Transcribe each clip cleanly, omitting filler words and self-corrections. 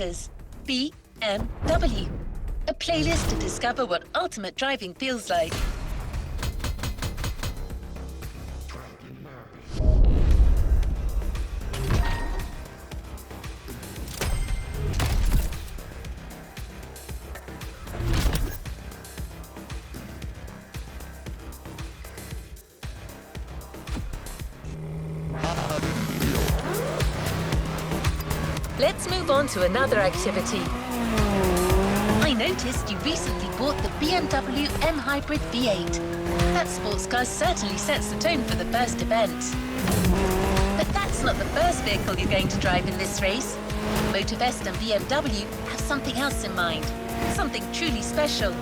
Motors, BMW. A playlist to discover what ultimate driving feels like. Let's move on to another activity. I noticed you recently bought the BMW M Hybrid V8. That sports car certainly sets the tone for the first event. But that's not the first vehicle you're going to drive in this race. Motorfest and BMW have something else in mind, something truly special.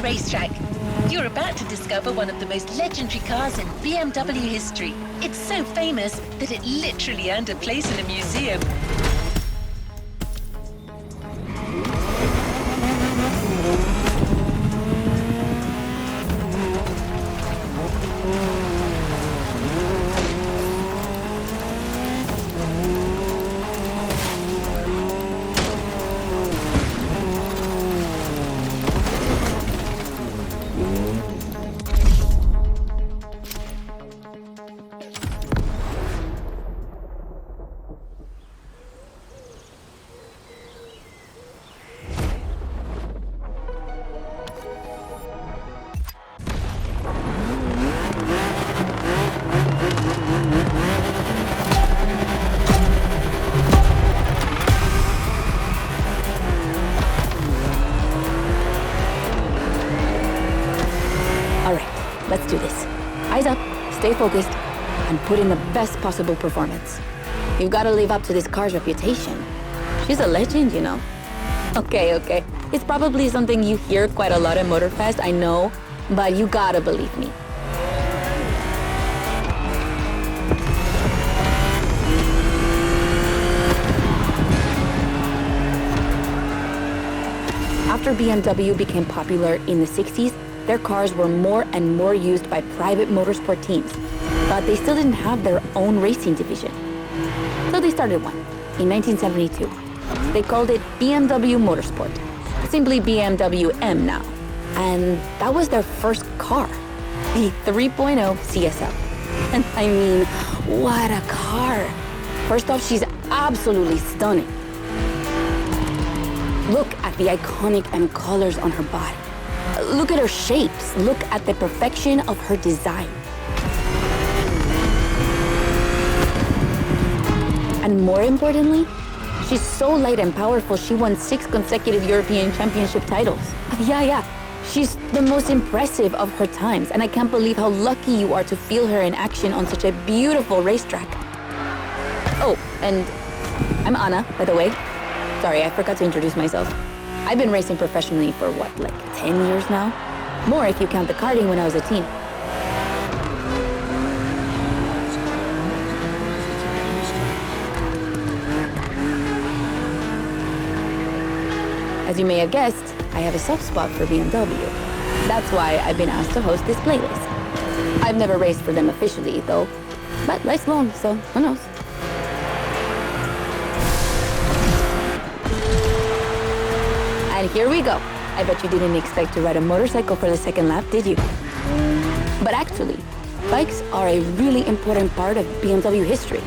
Racetrack. You're about to discover one of the most legendary cars in BMW history. It's so famous that it literally earned a place in a museum. Let's do this. Eyes up, stay focused, and put in the best possible performance. You've got to live up to this car's reputation. She's a legend, you know. Okay. It's probably something you hear quite a lot at Motorfest, I know, but you gotta believe me. After BMW became popular in the 60s, their cars were more and more used by private motorsport teams, but they still didn't have their own racing division. So they started one in 1972. They called it BMW Motorsport, simply BMW M now. And that was their first car, the 3.0 CSL. And I mean, what a car! First off, she's absolutely stunning. Look at the iconic M colors on her body. Look at her shapes. Look at the perfection of her design. And more importantly, she's so light and powerful, she won 6 consecutive European Championship titles. Yeah. She's the most impressive of her times, and I can't believe how lucky you are to feel her in action on such a beautiful racetrack. Oh, and I'm Anna, by the way. Sorry, I forgot to introduce myself. I've been racing professionally for what, like 10 years now? More if you count the karting when I was a teen. As you may have guessed, I have a soft spot for BMW. That's why I've been asked to host this playlist. I've never raced for them officially, though. But life's long, so who knows? And here we go. I bet you didn't expect to ride a motorcycle for the second lap, did you? But actually, bikes are a really important part of BMW history.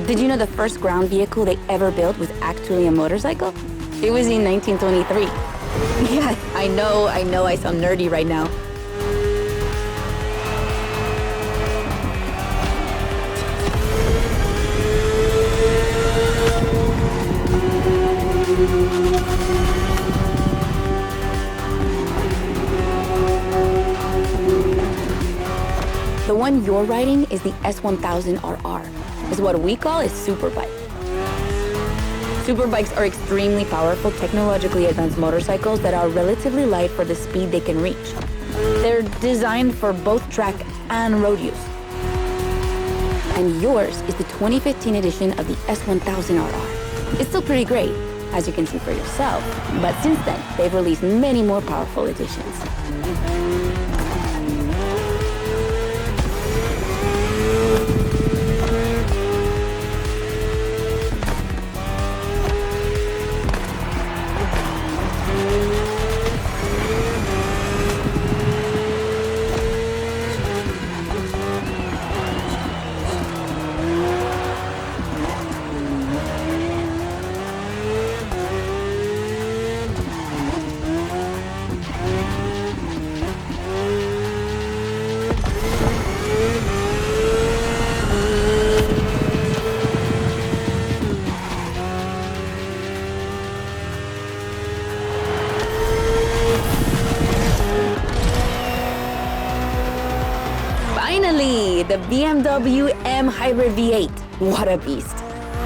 Did you know the first ground vehicle they ever built was actually a motorcycle? It was in 1923. Yeah, I know, I sound nerdy right now. The one you're riding is the S1000RR. It's what we call a superbike. Superbikes are extremely powerful, technologically advanced motorcycles that are relatively light for the speed they can reach. They're designed for both track and road use. And yours is the 2015 edition of the S1000RR. It's still pretty great, as you can see for yourself, but since then, they've released many more powerful editions. Finally, the BMW M Hybrid V8. What a beast.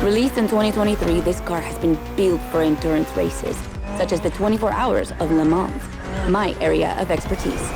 Released in 2023, this car has been built for endurance races, such as the 24 Hours of Le Mans, my area of expertise.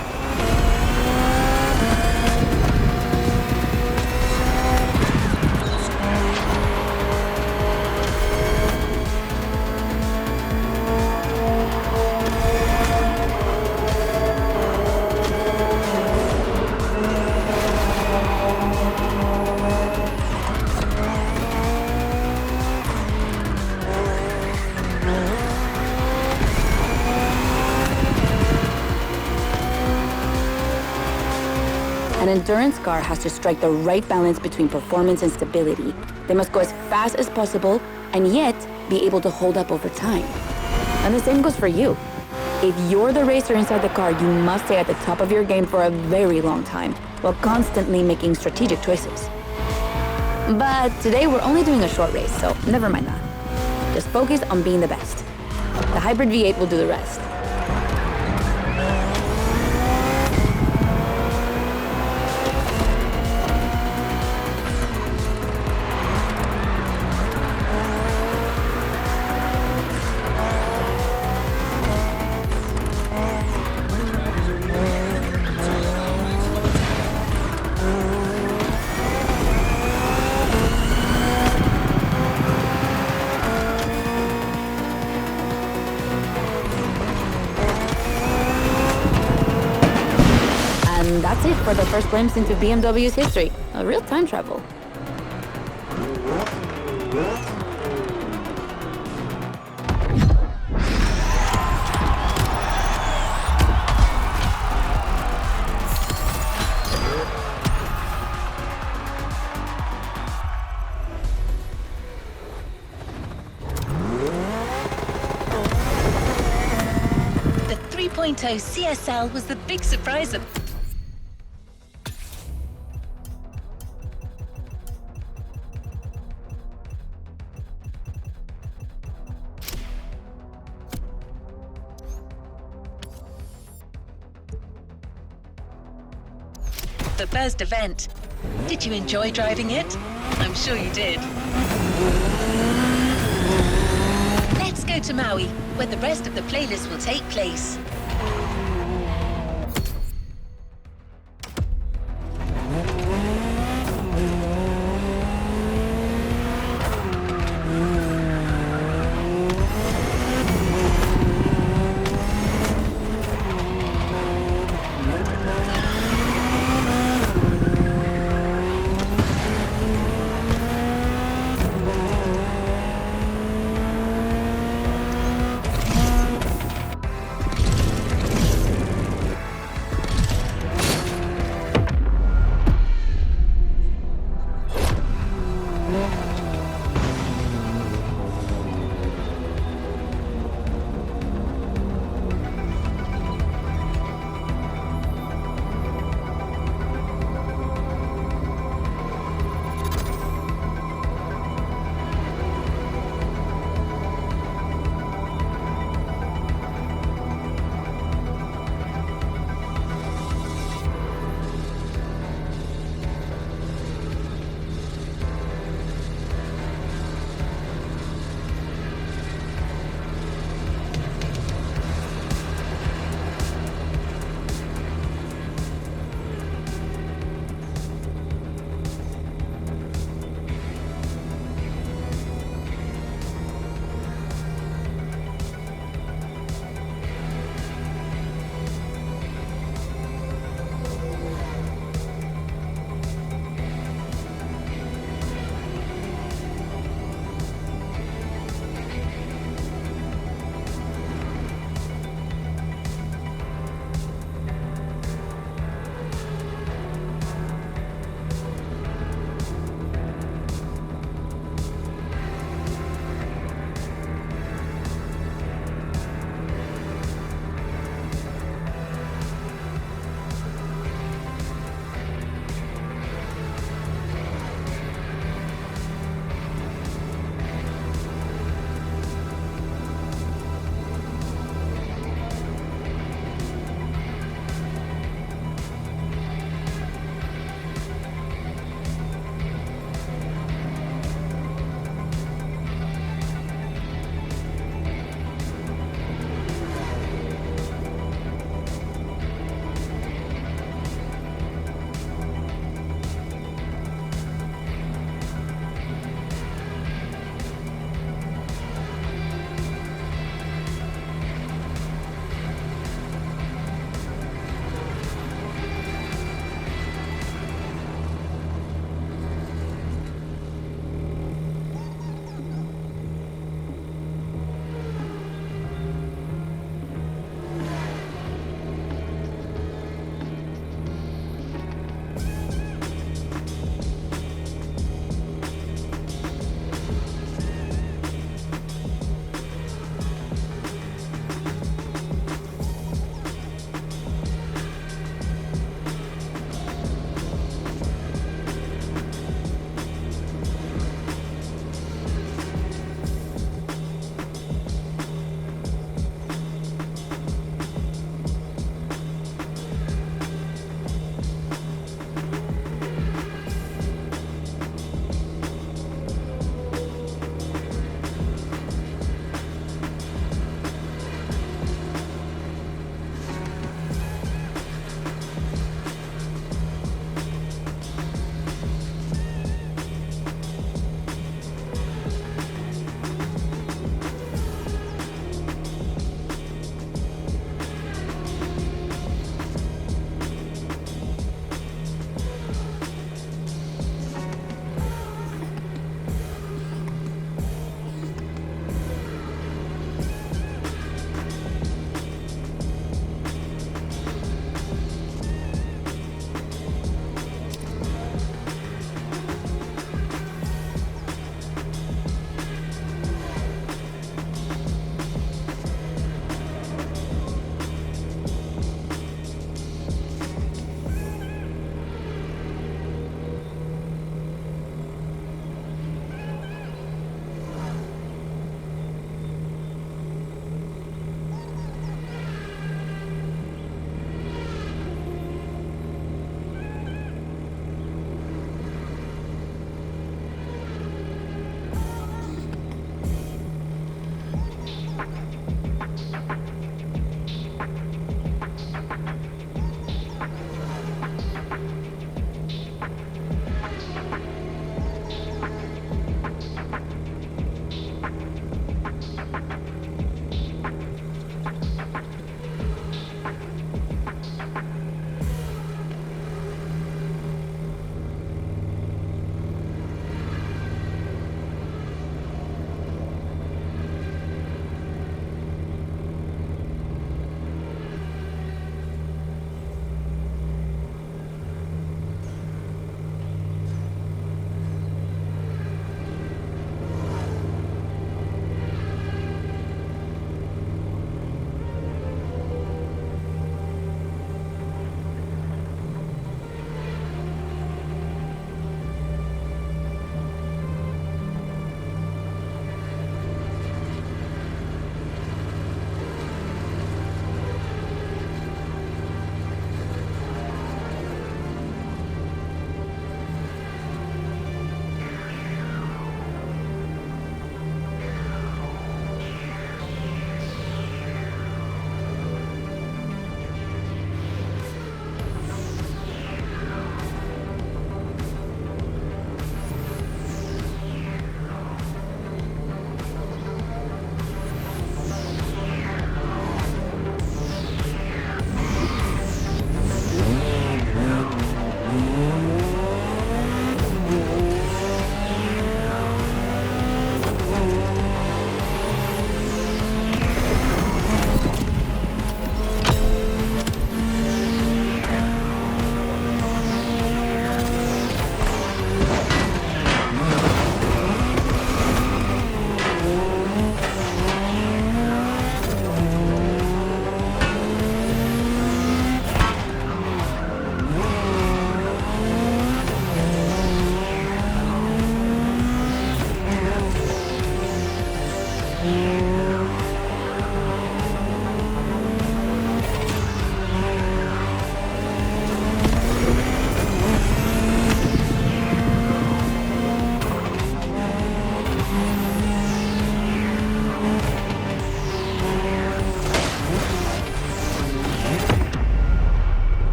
An endurance car has to strike the right balance between performance and stability. They must go as fast as possible and yet be able to hold up over time. And the same goes for you. If you're the racer inside the car, you must stay at the top of your game for a very long time, while constantly making strategic choices. But today we're only doing a short race, so never mind that. Just focus on being the best. The Hybrid V8 will do the rest. And that's it for the first glimpse into BMW's history. A real time travel. The 3.0 CSL was the big surprise of the first event. Did you enjoy driving it? I'm sure you did. Let's go to Maui, where the rest of the playlist will take place.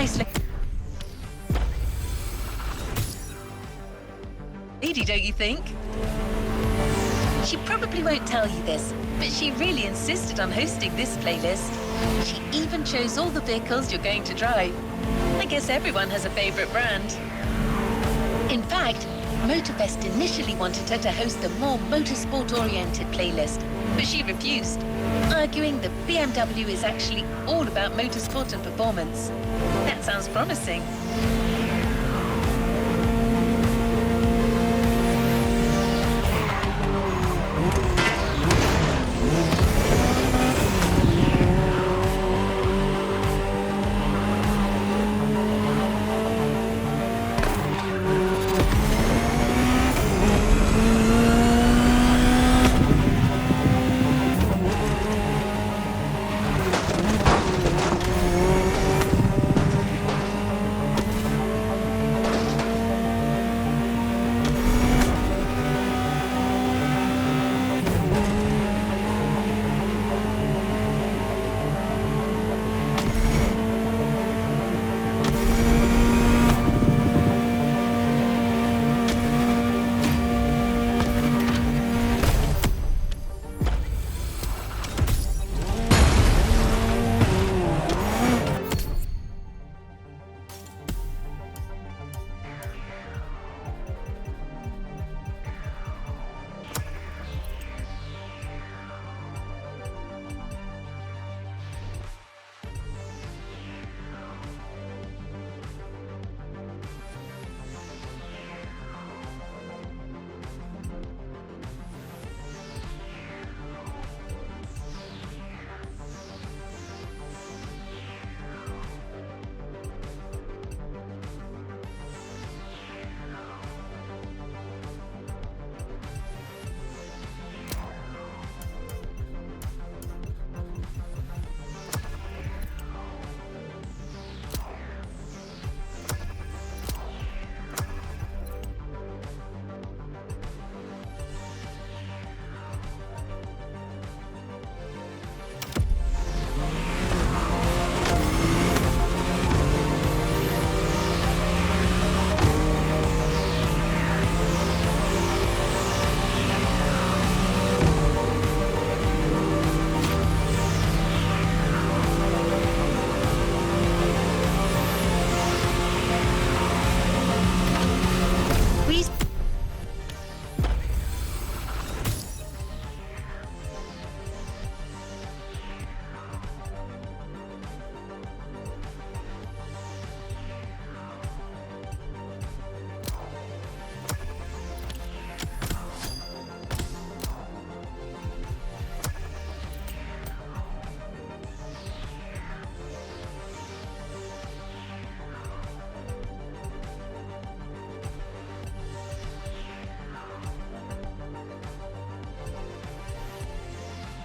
nice lady, don't you think? She probably won't tell you this, but she really insisted on hosting this playlist. She even chose all the vehicles you're going to drive. I guess everyone has a favorite brand. In fact, Motorfest initially wanted her to host a more motorsport-oriented playlist, but she refused, arguing that BMW is actually all about motorsport and performance. That sounds promising.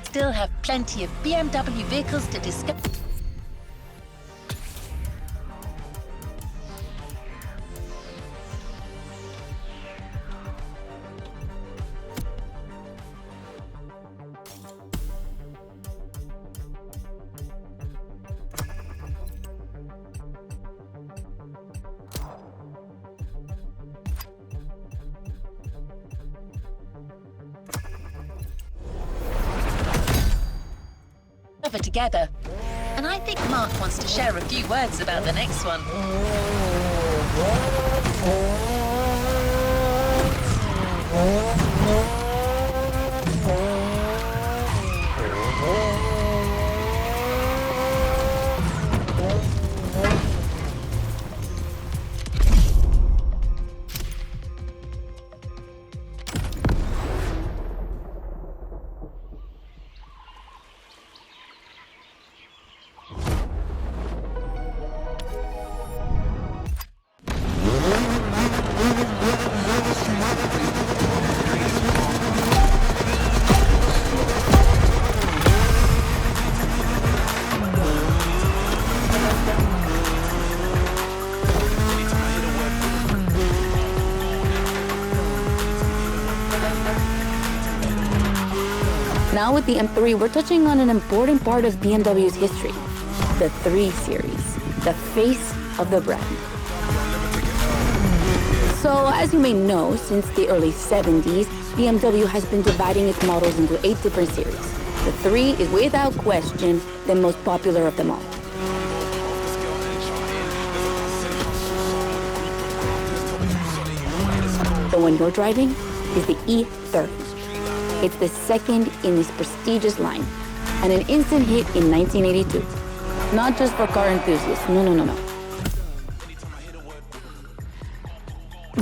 Still have plenty of BMW vehicles to discuss. Together. And I think Mark wants to share a few words about the next one. Now with the M3, we're touching on an important part of BMW's history, the 3 Series, the face of the brand. So, as you may know, since the early 70s, BMW has been dividing its models into 8 different series. The 3 is without question the most popular of them all. The one you're driving is the E30. It's the second in this prestigious line, and an instant hit in 1982. Not just for car enthusiasts, no.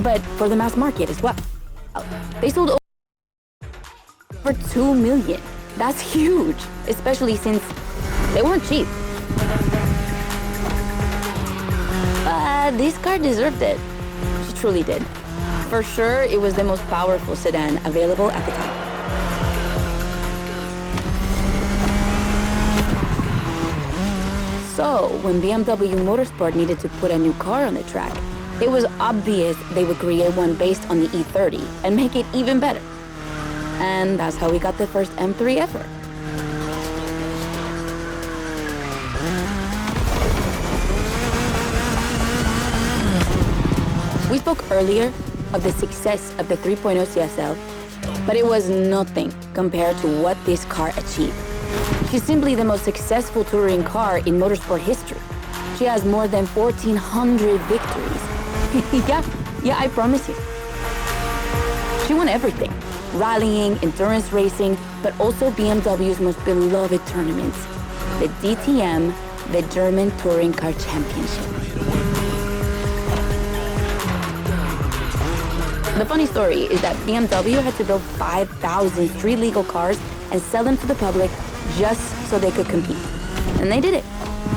But for the mass market as well. They sold over 2 million. That's huge, especially since they weren't cheap. But this car deserved it. She truly did. For sure, it was the most powerful sedan available at the time. So, when BMW Motorsport needed to put a new car on the track, it was obvious they would create one based on the E30 and make it even better. And that's how we got the first M3 ever. We spoke earlier of the success of the 3.0 CSL, but it was nothing compared to what this car achieved. She's simply the most successful touring car in motorsport history. She has more than 1,400 victories. Yeah, I promise you. She won everything. Rallying, endurance racing, but also BMW's most beloved tournaments, the DTM, the German Touring Car Championship. The funny story is that BMW had to build 5,000 street legal cars and sell them to the public just so they could compete. And they did it.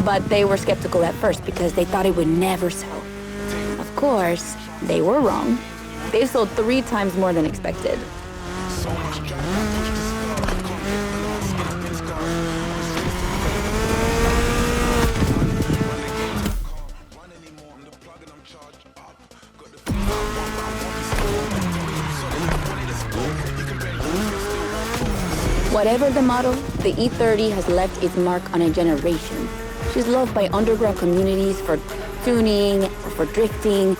But they were skeptical at first because they thought it would never sell. Of course, they were wrong. They sold 3 times more than expected. Whatever the model, the E30 has left its mark on a generation. She's loved by underground communities for tuning or for drifting,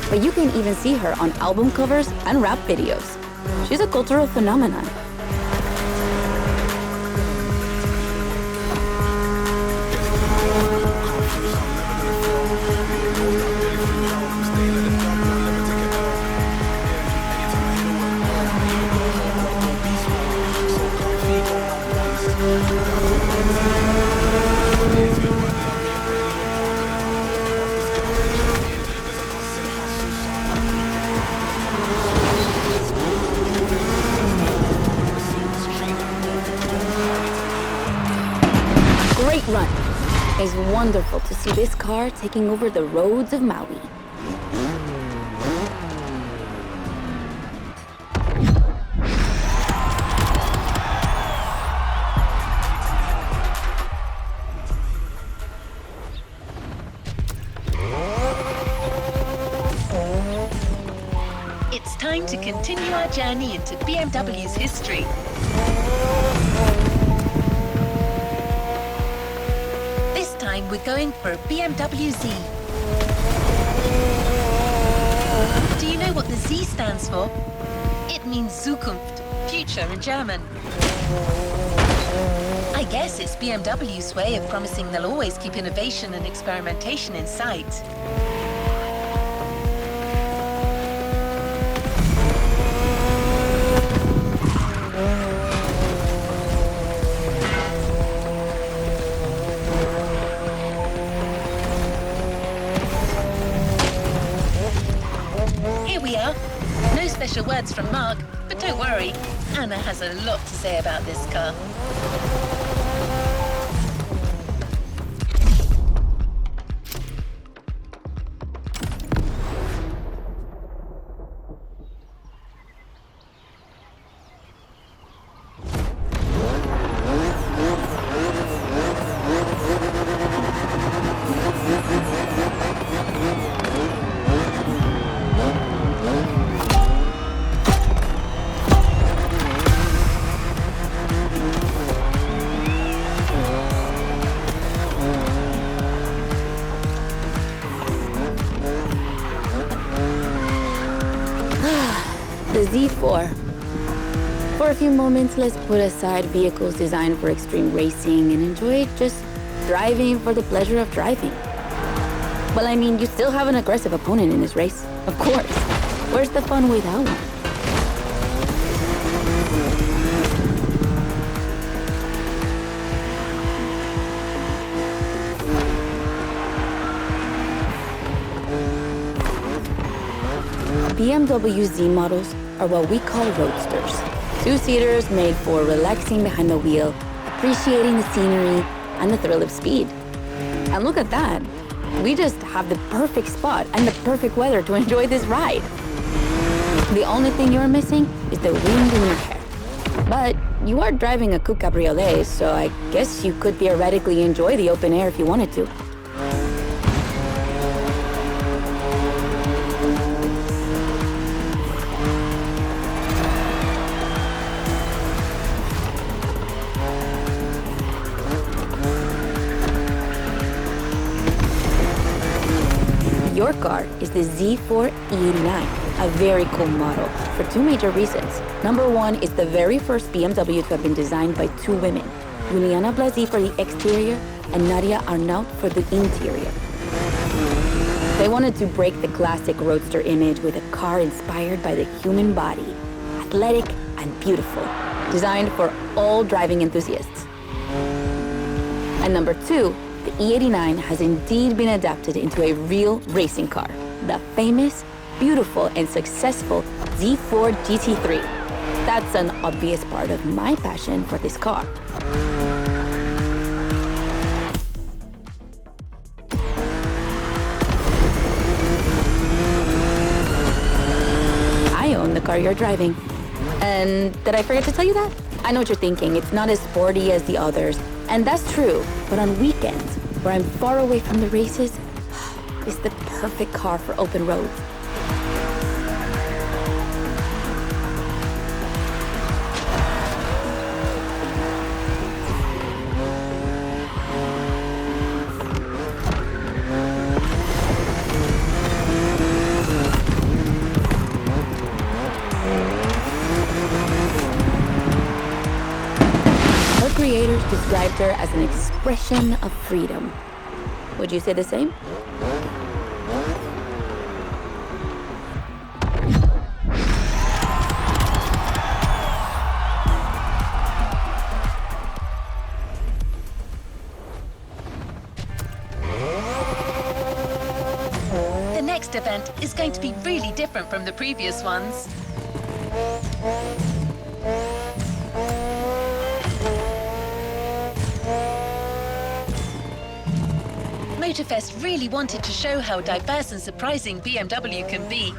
but you can even see her on album covers and rap videos. She's a cultural phenomenon. Great run. It's wonderful to see this car taking over the roads of Maui. It's time to continue our journey into BMW's history. This time we're going for a BMW Z. Do you know what the Z stands for? It means Zukunft, future in German. I guess it's BMW's way of promising they'll always keep innovation and experimentation in sight. Here we are. No special words from Mark, but don't worry, Anna has a lot to say about this car. Z4. For a few moments, let's put aside vehicles designed for extreme racing and enjoy just driving for the pleasure of driving. Well, I mean, you still have an aggressive opponent in this race, of course. Where's the fun without one? BMW Z models are what we call roadsters. Two-seaters made for relaxing behind the wheel, appreciating the scenery and the thrill of speed. And look at that. We just have the perfect spot and the perfect weather to enjoy this ride. The only thing you're missing is the wind in your hair. But you are driving a coupe cabriolet, so I guess you could theoretically enjoy the open air if you wanted to. Your car is the Z4 E89, a very cool model for two major reasons. Number one, it's the very first BMW to have been designed by two women, Juliana Blasi for the exterior and Nadia Arnaut for the interior. They wanted to break the classic roadster image with a car inspired by the human body, athletic and beautiful, designed for all driving enthusiasts. And number two, the E89 has indeed been adapted into a real racing car, the famous, beautiful, and successful Z4 GT3. That's an obvious part of my passion for this car. I own the car you're driving. And did I forget to tell you that? I know what you're thinking. It's not as sporty as the others. And that's true, but on weekends, where I'm far away from the races, it's the perfect car for open roads. Creators described her as an expression of freedom. Would you say the same? The next event is going to be really different from the previous ones. Motorfest really wanted to show how diverse and surprising BMW can be.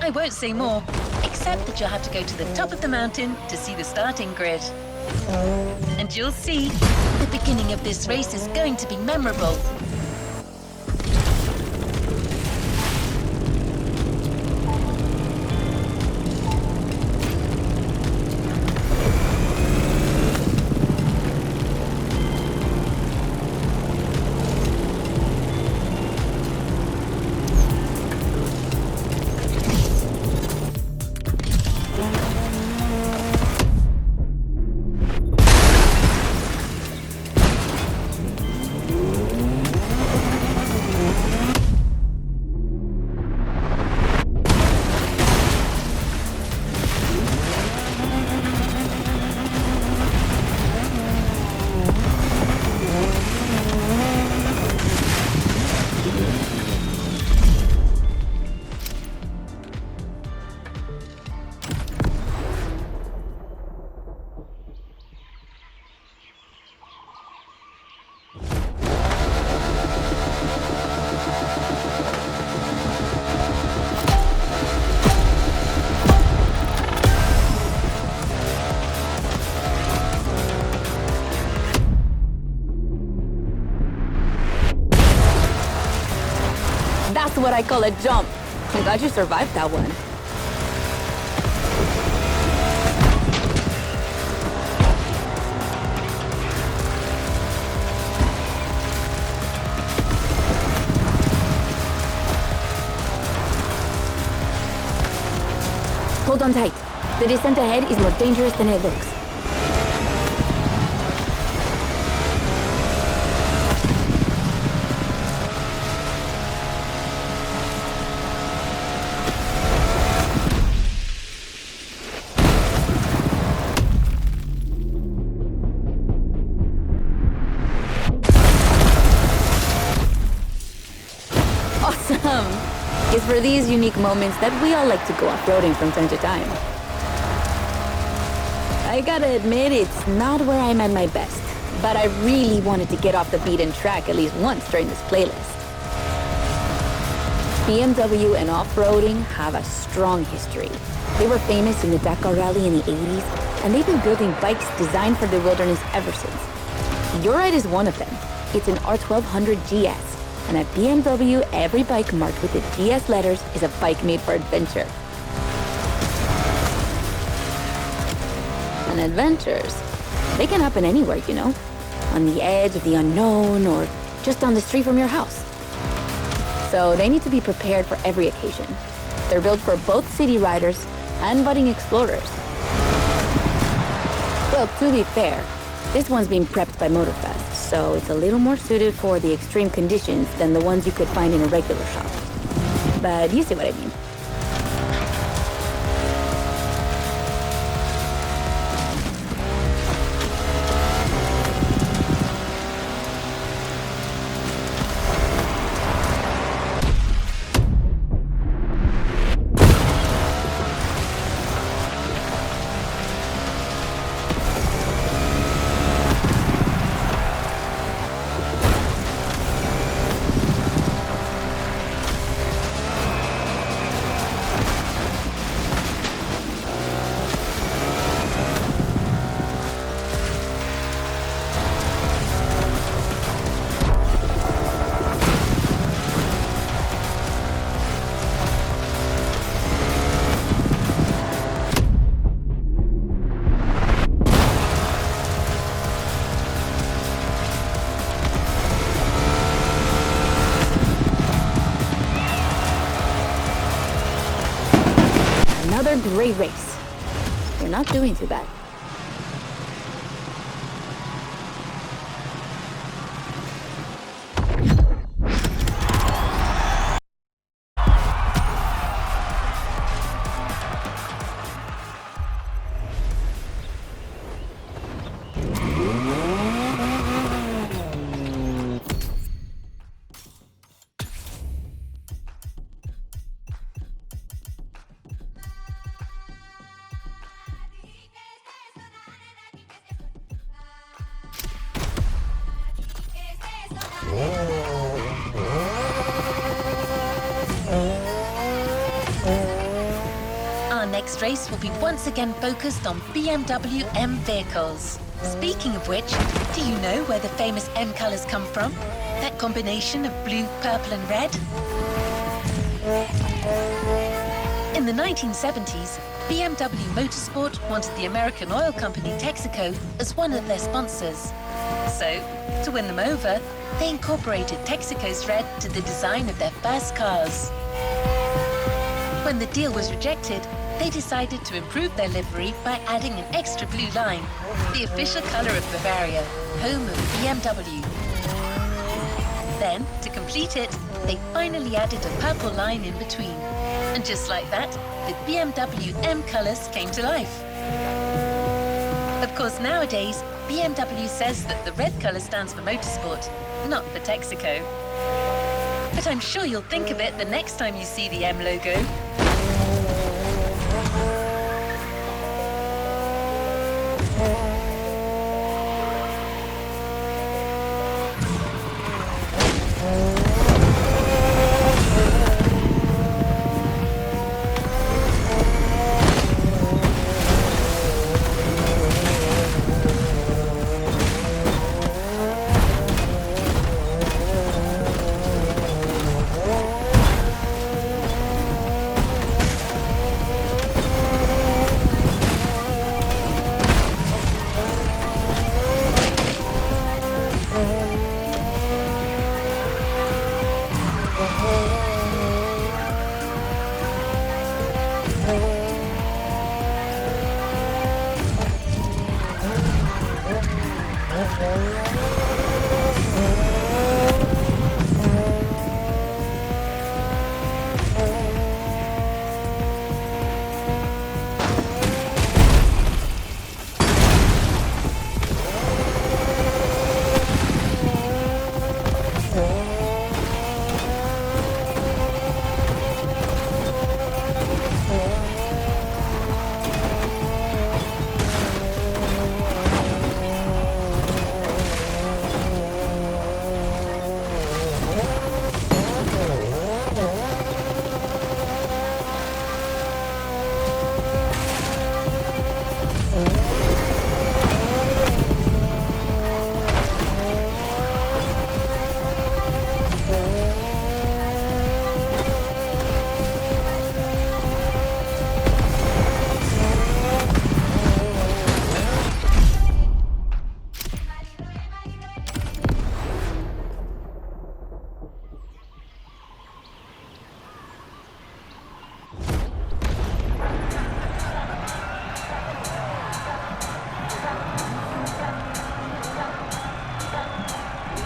I won't say more, except that you'll have to go to the top of the mountain to see the starting grid. And you'll see, the beginning of this race is going to be memorable. That's what I call a jump. I'm glad you survived that one. Hold on tight. The descent ahead is more dangerous than it looks. Awesome! It's for these unique moments that we all like to go off-roading from time to time. I gotta admit, it's not where I'm at my best, but I really wanted to get off the beaten track at least once during this playlist. BMW and off-roading have a strong history. They were famous in the Dakar Rally in the 80s, and they've been building bikes designed for the wilderness ever since. Your Ride is one of them. It's an R1200 GS. And at BMW, every bike marked with the GS letters is a bike made for adventure. And adventures, they can happen anywhere, you know? On the edge of the unknown or just down the street from your house. So they need to be prepared for every occasion. They're built for both city riders and budding explorers. Well, to be fair, this one's being prepped by Motorfest, so it's a little more suited for the extreme conditions than the ones you could find in a regular shop. But you see what I mean. Another great race. You're not doing too bad. Our next race will be once again focused on BMW M vehicles. Speaking of which, do you know where the famous M colours come from? That combination of blue, purple and red? In the 1970s, BMW Motorsport wanted the American oil company Texaco as one of their sponsors. So, to win them over, they incorporated Texaco's red to the design of their first cars. When the deal was rejected, they decided to improve their livery by adding an extra blue line, the official colour of Bavaria, home of BMW. Then, to complete it, they finally added a purple line in between. And just like that, the BMW M colours came to life. Of course, nowadays, BMW says that the red colour stands for motorsport, not for Texaco. But I'm sure you'll think of it the next time you see the M logo.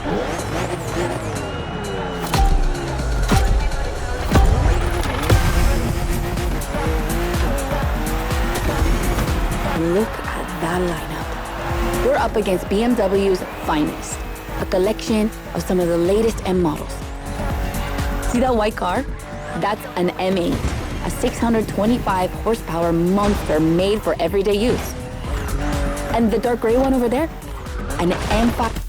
Look at that lineup. We're up against BMW's finest, a collection of some of the latest M models. See that white car? That's an M8, a 625 horsepower monster made for everyday use. And the dark gray one over there? An M5.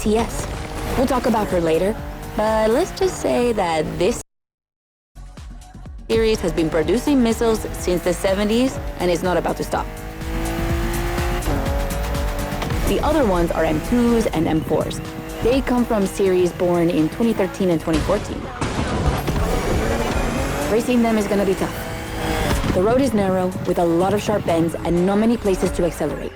CS. We'll talk about her later, but let's just say that this series has been producing missiles since the 70s and is not about to stop. The other ones are M2s and M4s. They come from series born in 2013 and 2014. Racing them is gonna be tough. The road is narrow with a lot of sharp bends and not many places to accelerate.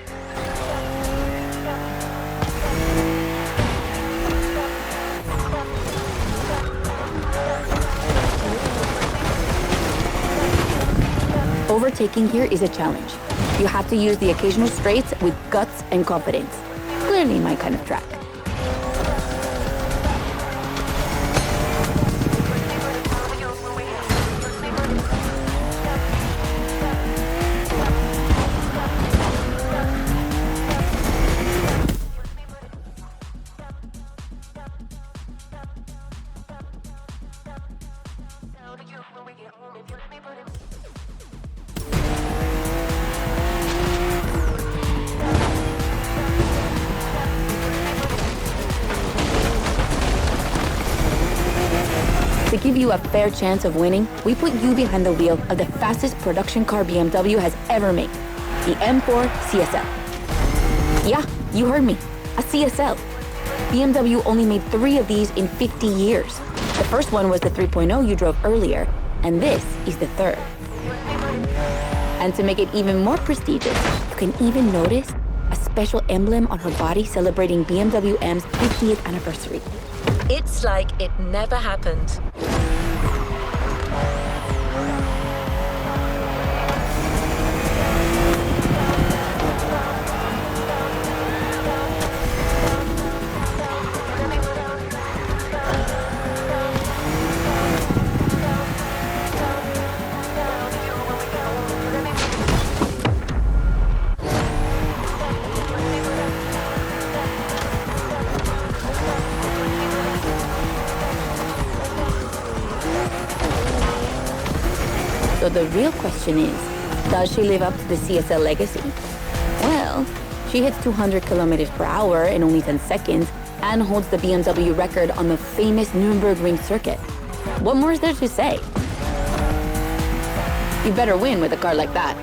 Overtaking here is a challenge. You have to use the occasional straights with guts and confidence. Clearly my kind of track. To give you a fair chance of winning, we put you behind the wheel of the fastest production car BMW has ever made, the M4 CSL. Yeah, you heard me, a CSL. BMW only made 3 of these in 50 years. The first one was the 3.0 you drove earlier, and this is the third. And to make it even more prestigious, you can even notice a special emblem on her body celebrating BMW M's 50th anniversary. It's like it never happened. So the real question is, does she live up to the CSL legacy? Well, she hits 200 kilometers per hour in only 10 seconds and holds the BMW record on the famous Nürburgring circuit. What more is there to say? You better win with a car like that.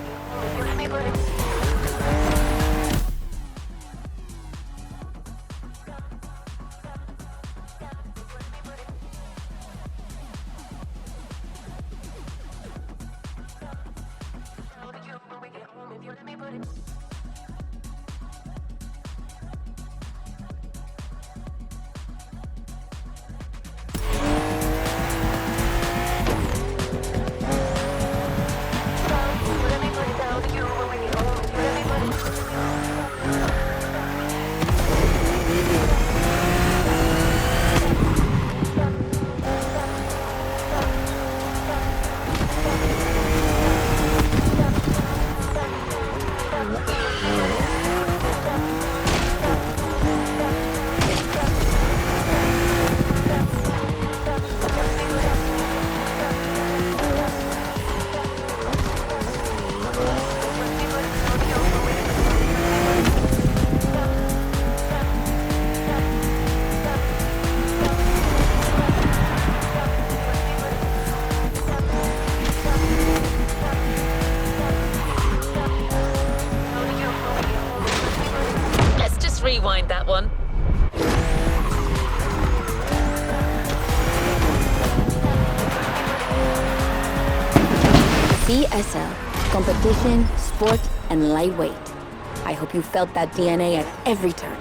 Let's just rewind that one. CSL, competition, sport, and lightweight. I hope you felt that DNA at every turn.